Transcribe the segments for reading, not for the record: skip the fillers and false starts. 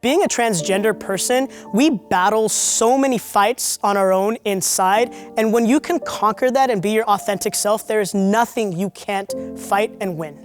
Being a transgender person, we battle so many fights on our own inside, and when you can conquer that and be your authentic self, there is nothing you can't fight and win.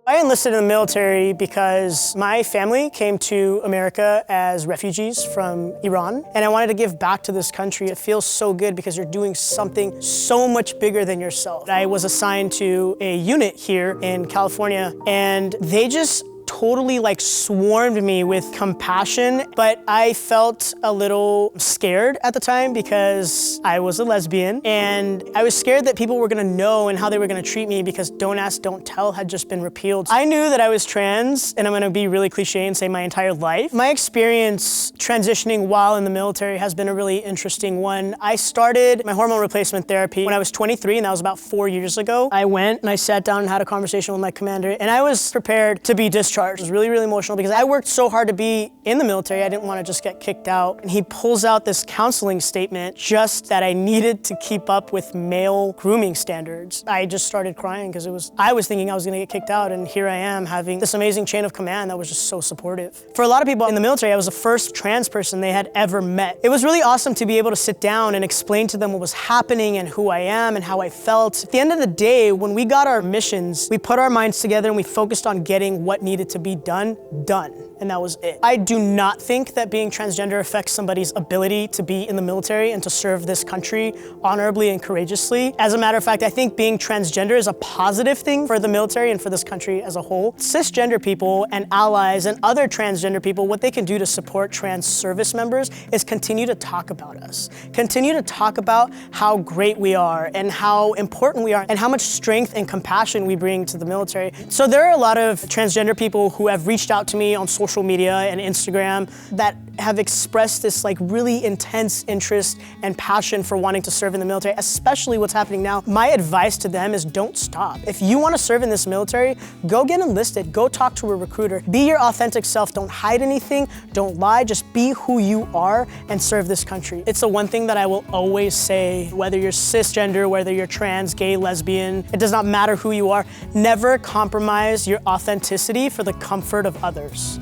I enlisted in the military because my family came to America as refugees from Iran, and I wanted to give back to this country. It feels so good because you're doing something so much bigger than yourself. I was assigned to a unit here in California, and they just totally swarmed me with compassion, but I felt a little scared at the time because I was a lesbian, and I was scared that people were gonna know and how they were gonna treat me because Don't Ask, Don't Tell had just been repealed. I knew that I was trans, and I'm gonna be really cliche and say my entire life. My experience transitioning while in the military has been a really interesting one. I started my hormone replacement therapy when I was 23, and that was about 4 years ago. I went and I sat down and had a conversation with my commander, and I was prepared to be discharged. It was really, really emotional because I worked so hard to be in the military. I didn't want to just get kicked out. And he pulls out this counseling statement just that I needed to keep up with male grooming standards. I just started crying because I was thinking I was going to get kicked out, and here I am having this amazing chain of command that was just so supportive. For a lot of people in the military, I was the first trans person they had ever met. It was really awesome to be able to sit down and explain to them what was happening and who I am and how I felt. At the end of the day, when we got our missions, we put our minds together and we focused on getting what needed to be done, and that was it. I do not think that being transgender affects somebody's ability to be in the military and to serve this country honorably and courageously. As a matter of fact, I think being transgender is a positive thing for the military and for this country as a whole. Cisgender people and allies and other transgender people, what they can do to support trans service members is continue to talk about us. Continue to talk about how great we are and how important we are and how much strength and compassion we bring to the military. So there are a lot of transgender people who have reached out to me on social media and Instagram that have expressed this really intense interest and passion for wanting to serve in the military, especially what's happening now. My advice to them is don't stop. If you want to serve in this military, go get enlisted, go talk to a recruiter. Be your authentic self, don't hide anything, don't lie, just be who you are and serve this country. It's the one thing that I will always say, whether you're cisgender, whether you're trans, gay, lesbian, it does not matter who you are, never compromise your authenticity for the comfort of others.